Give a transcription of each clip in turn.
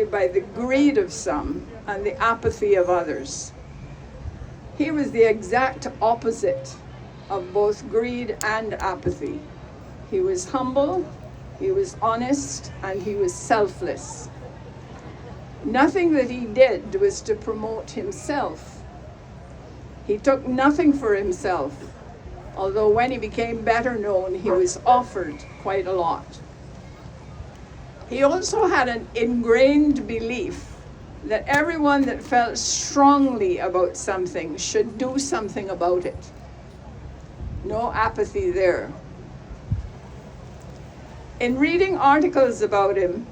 by the greed of some and the apathy of others. He was the exact opposite of both greed and apathy. He was humble, he was honest, and he was selfless. Nothing that he did was to promote himself. He took nothing for himself, although when he became better known, he was offered quite a lot. He also had an ingrained belief that everyone that felt strongly about something should do something about it. No apathy there. In reading articles about him,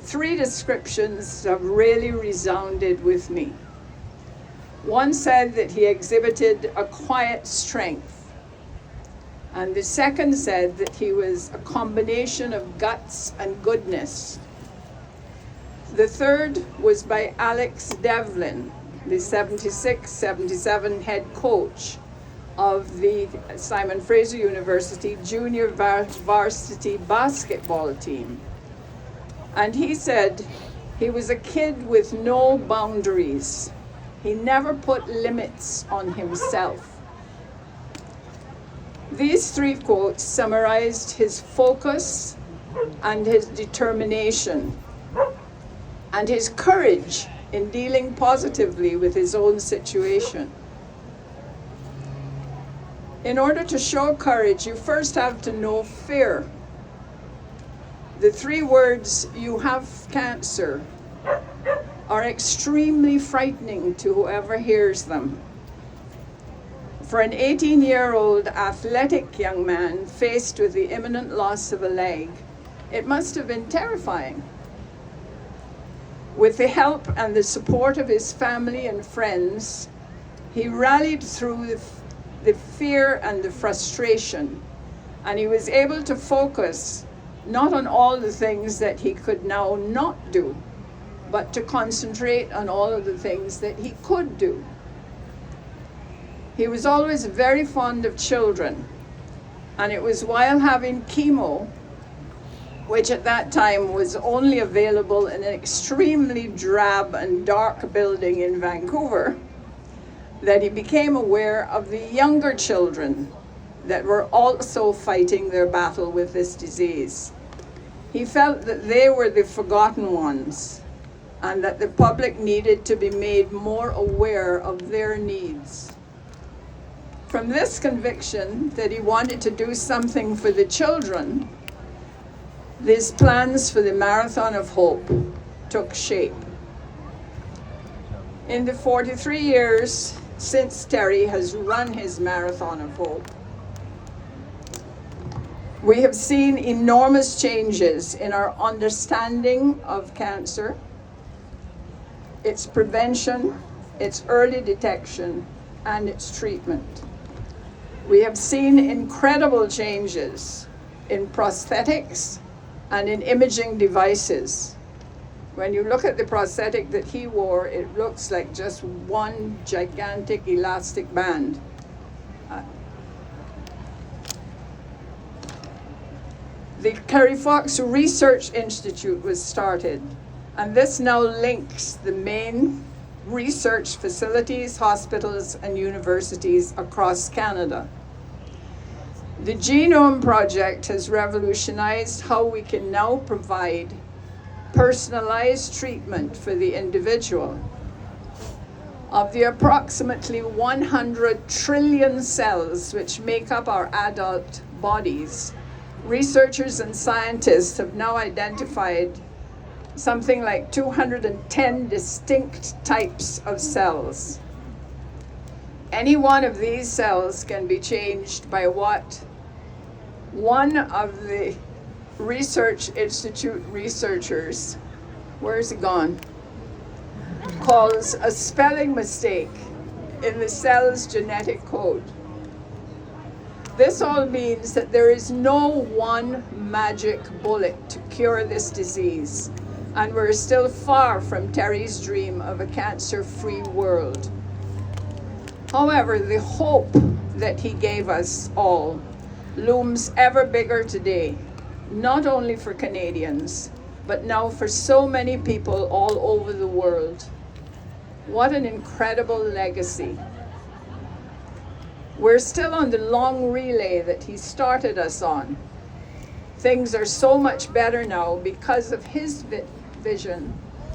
3 descriptions have really resounded with me. One said that he exhibited a quiet strength, and the second said that he was a combination of guts and goodness. The third was by Alex Devlin, the 76-77 head coach of the Simon Fraser University junior varsity basketball team. And he said he was a kid with no boundaries. He never put limits on himself. These 3 quotes summarized his focus and his determination and his courage in dealing positively with his own situation. In order to show courage, you first have to know fear. The 3 words, "you have cancer," are extremely frightening to whoever hears them. For an 18-year-old athletic young man faced with the imminent loss of a leg, it must have been terrifying. With the help and the support of his family and friends, he rallied through the fear and the frustration, and he was able to focus not on all the things that he could now not do, but to concentrate on all of the things that he could do. He was always very fond of children, and it was while having chemo, which at that time was only available in an extremely drab and dark building in Vancouver, that he became aware of the younger children that were also fighting their battle with this disease. He felt that they were the forgotten ones and that the public needed to be made more aware of their needs. From this conviction that he wanted to do something for the children, these plans for the Marathon of Hope took shape. In the 43 years since Terry has run his Marathon of Hope, we have seen enormous changes in our understanding of cancer, its prevention, its early detection, and its treatment. We have seen incredible changes in prosthetics and in imaging devices. When you look at the prosthetic that he wore, it looks like just one gigantic elastic band. The Kerry Fox Research Institute was started, and this now links the main research facilities, hospitals, and universities across Canada. The Genome Project has revolutionized how we can now provide personalized treatment for the individual. Of the approximately 100 trillion cells which make up our adult bodies, researchers and scientists have now identified something like 210 distinct types of cells. Any one of these cells can be changed by what one of the Research Institute researchers, where's he gone, calls a spelling mistake in the cell's genetic code. This all means that there is no one magic bullet to cure this disease, and we're still far from Terry's dream of a cancer-free world. However, the hope that he gave us all looms ever bigger today, not only for Canadians, but now for so many people all over the world. What an incredible legacy. We're still on the long relay that he started us on. Things are so much better now because of his vision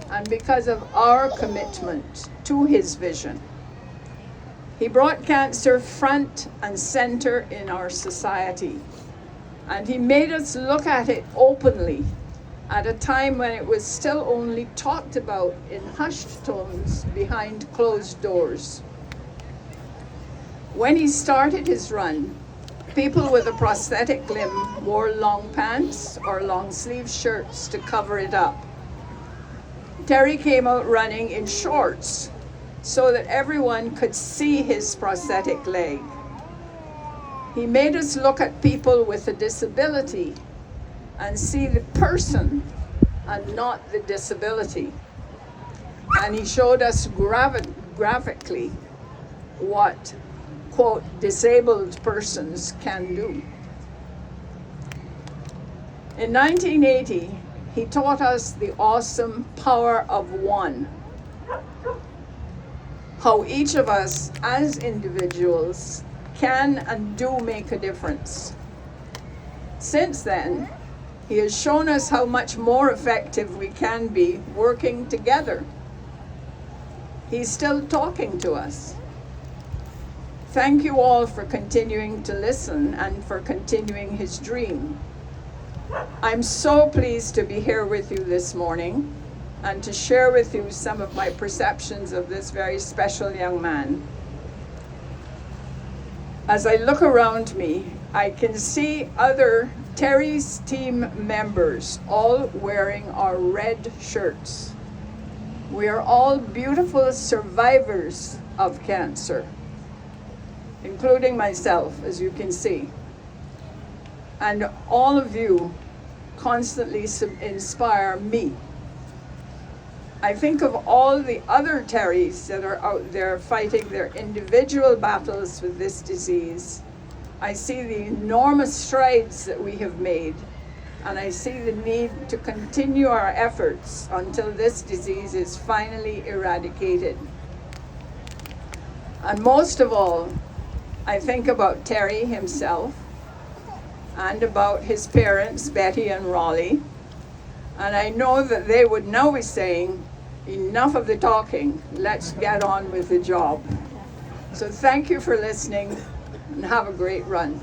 and because of our commitment to his vision. He brought cancer front and center in our society, and he made us look at it openly at a time when it was still only talked about in hushed tones behind closed doors. When he started his run, people with a prosthetic limb wore long pants or long sleeve shirts to cover it up. Terry came out running in shorts so that everyone could see his prosthetic leg. He made us look at people with a disability and see the person and not the disability. And he showed us graphically what, quote, disabled persons can do. In 1980, he taught us the awesome power of one. How each of us as individuals can and do make a difference. Since then, he has shown us how much more effective we can be working together. He's still talking to us. Thank you all for continuing to listen and for continuing his dream. I'm so pleased to be here with you this morning and to share with you some of my perceptions of this very special young man. As I look around me, I can see other Terry's team members all wearing our red shirts. We are all beautiful survivors of cancer, including myself, as you can see. And all of you constantly inspire me. I think of all the other Terrys that are out there fighting their individual battles with this disease. I see the enormous strides that we have made, and I see the need to continue our efforts until this disease is finally eradicated. And most of all, I think about Terry himself and about his parents, Betty and Raleigh, and I know that they would now be saying, enough of the talking, let's get on with the job. So thank you for listening and have a great run.